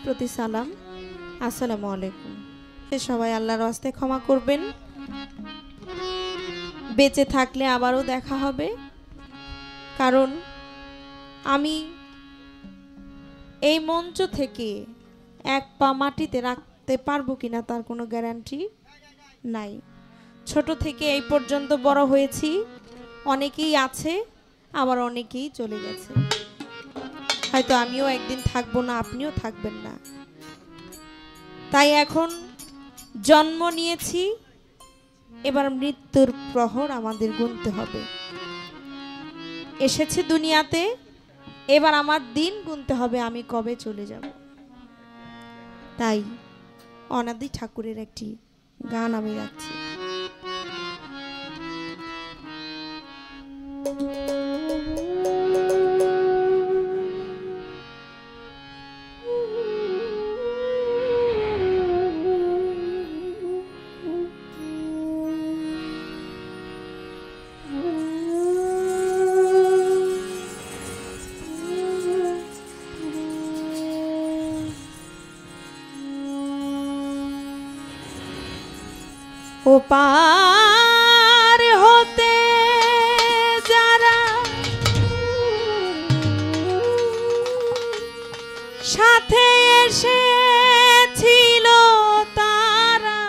প্রতি সালাম, আসসালামু আলাইকুম। সবাই আল্লাহর রাস্তায় ক্ষমা করবেন। বেঁচে থাকলে আবারও দেখা হবে, কারণ আমি এই মঞ্চ থেকে এক পা মাটিতে রাখতে পারবো কিনা তার কোনো গ্যারান্টি নাই। ছোট থেকে এই পর্যন্ত বড় হয়েছি, অনেকেই আছে আবার অনেকেই চলে গেছে। হয়তো আমিও একদিন থাকবো না, আপনিও থাকবেন না। তাই এখন জন্ম নিয়েছি, এবার মৃত্যুর প্রহর আমাদের গুনতে হবে। এসেছে দুনিয়াতে, এবার আমার দিন গুনতে হবে আমি কবে চলে যাব। তাই অনাদি ঠাকুরের একটি গান আমি রাখছি। ও পার হতে যারা সাথে এসেছিল তারা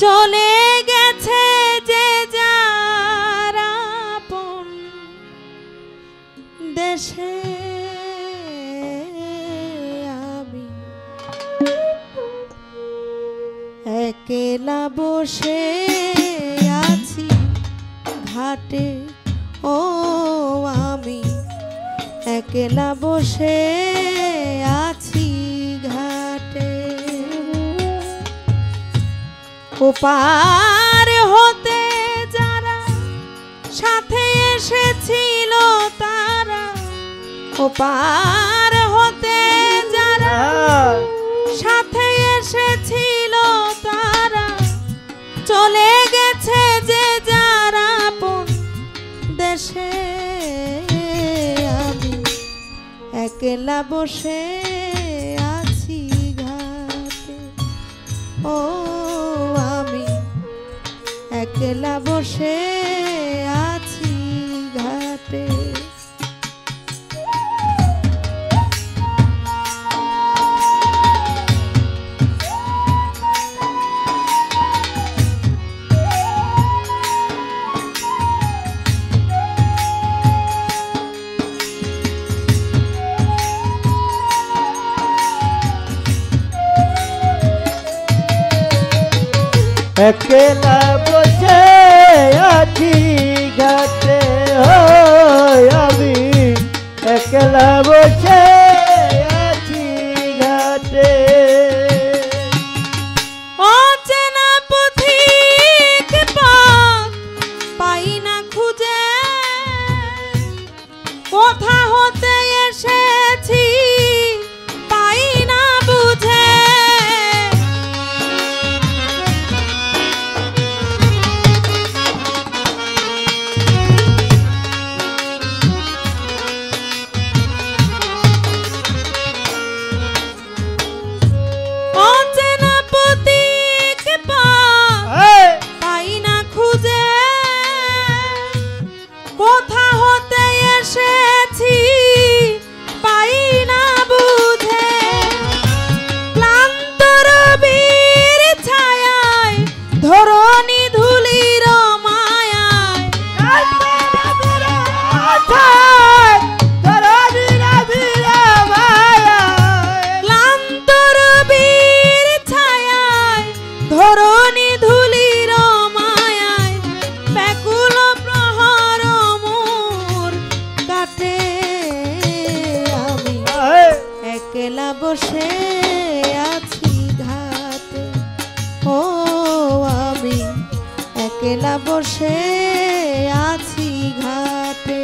চলে গেছে যে যারা আপন দেশে। একলা বসে আছি ঘাটে, ও আমি একলা বসে আছি ঘাটে। ও পার হতে যারা সাথে এসেছিল তারা, ও পার হতে যারা সাথে এসেছিল তারা চলে গেছে যে যারা আপন দেশে। আমি একলা বসে আছি ঘাটে, ও আমি একলা বসে আছি ঘাটে। একলা বসে আছি ঘাটে, আমি একলা বসে আছি ঘাটে। অচেনা পথিক পথ পাই না খুঁজে, কোথা হতে এসেছি পাই না বুঝে। একলা বসে আছি ঘাটে, ও আমি একলা বসে আছি ঘাটে।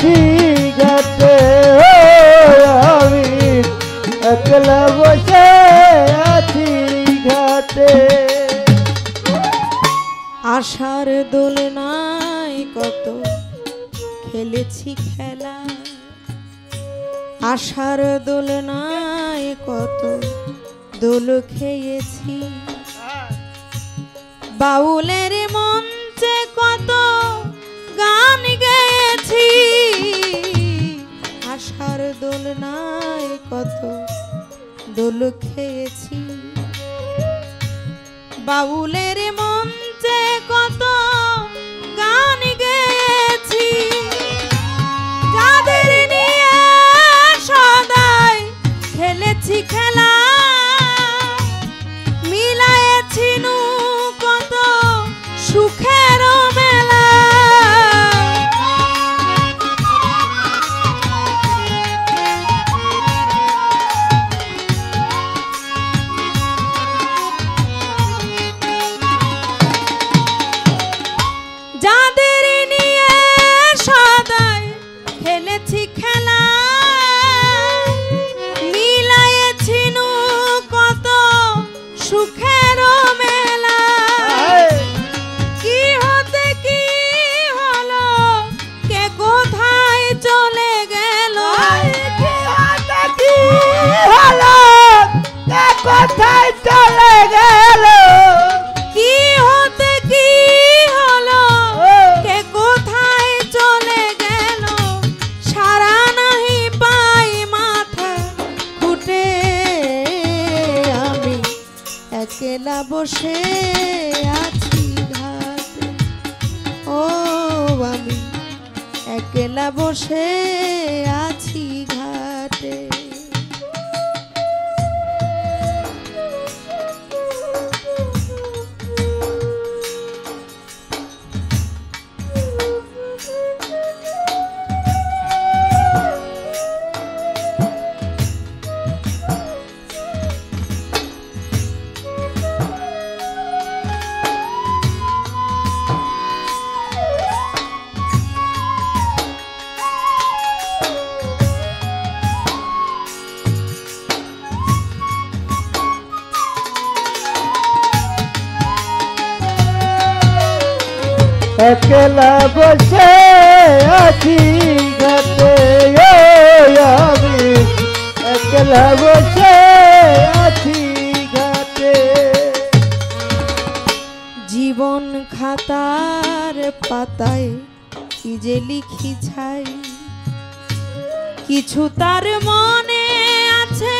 আছি ঘাটে আমি একলা বসে আছি ঘাটে আশার দোলনায় কত খেলেছি খেলা আশার দোলনায় কত দোল খেয়েছি বাউলের মঞ্চে কত গান গেয়েছি আশার দোলনায় কত দোল খেয়েছি বাউলের মঞ্চে কত গান গেয়েছি যাদের নিয়ে সদাই খেলেছি খেলা মিলায়েছি নু কত সুখের মেলা যাদের নিয়ে সদাই খেলেছি খেলা মিলায়েছি নু কত সুখের মেলা কি হতে কি হলো কে কোথায় চলে গেল কি হতে কি হলো কে কোথায় চলে গেল কি হতে কি হলো কে কোথায় চলে গেল সারা নাহি পাই মাথা ফুটে আমি একলা বসে আছি ঘাটে ও আমি একলা বসে আছি ঘাটে একলা বসে আছি ঘাটে আমি একলা বসে আছি ঘাটে জীবন খাতার পাতায় কি যে লিখি ছাই কিছু তার মনে আছে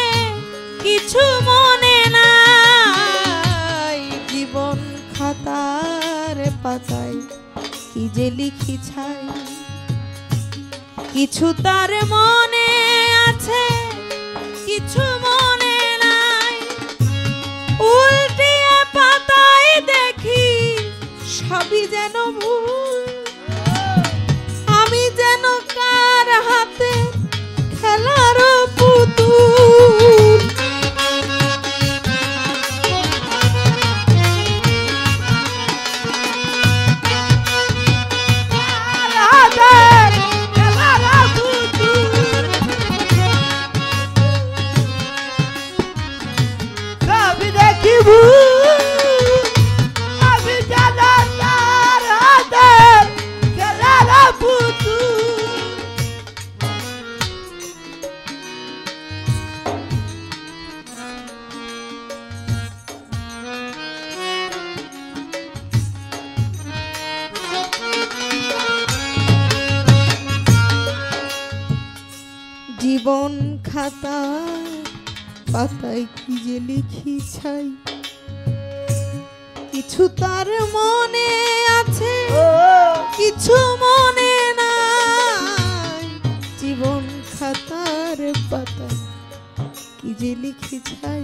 কিছু মনে নাই জীবন খাতার পাতায় কি যে লিখি ছাই কিছু তার মনে আছে কিছু মনে নাই উল্টিয়ে পাতায় দেখি সবই যেন ভুল আমি যেন কার হাতে খেলার পুতুল জীবন খাতা পাতায় কি যে লিখি ছাই কিছু তার মনে আছে কিছু মনে নাই জীবন খাতার পাতায় কি যে লিখি ছাই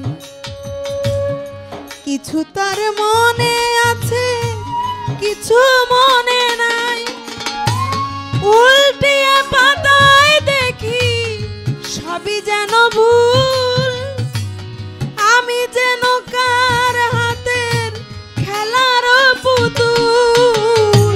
কিছু তার মনে আছে কিছু মনে নাই উল্টিয়ে পাতায় দেখি সবই যেন ভুল আমি যেন কার হাতের খেলার পুতুল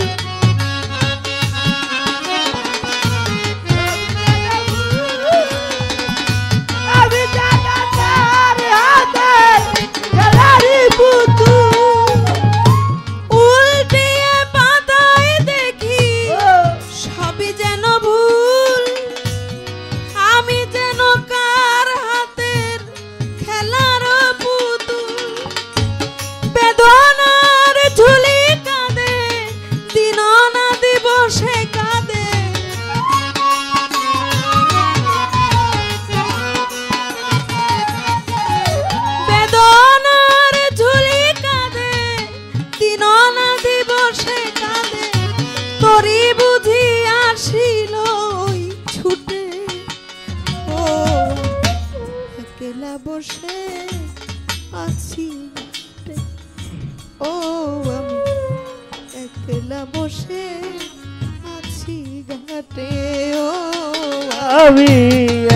আমি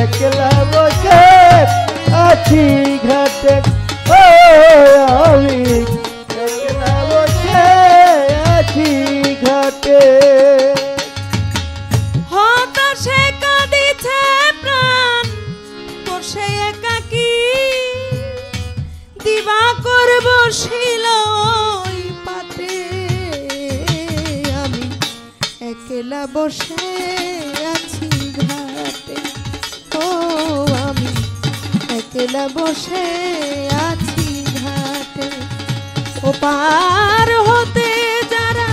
একলা বসে আছি ঘাটে ও আমি একলা বসে আছি ঘাটে হতাশে কাঁদিছে প্রাণ তোর সে একাকী দিবা করব শিল ওই পাতে আমি একলা বসে আছি ঘাটে ও আমি একলা বসে আছি ঘাটে ও পার হতে যারা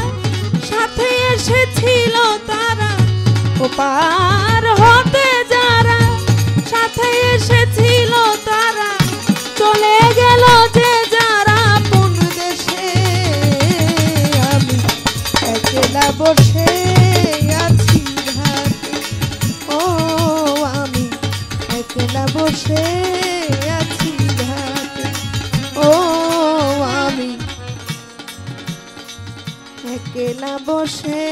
সাথে এসেছিল তারা ও পার হতে যারা সাথে এসেছিল তারা চলে গেল যে যারা কোন দেশে আমি একলা বসে আছি ঘাটে ও আমি একলা বসে আছি ঘাটে ও আমি একলা বসে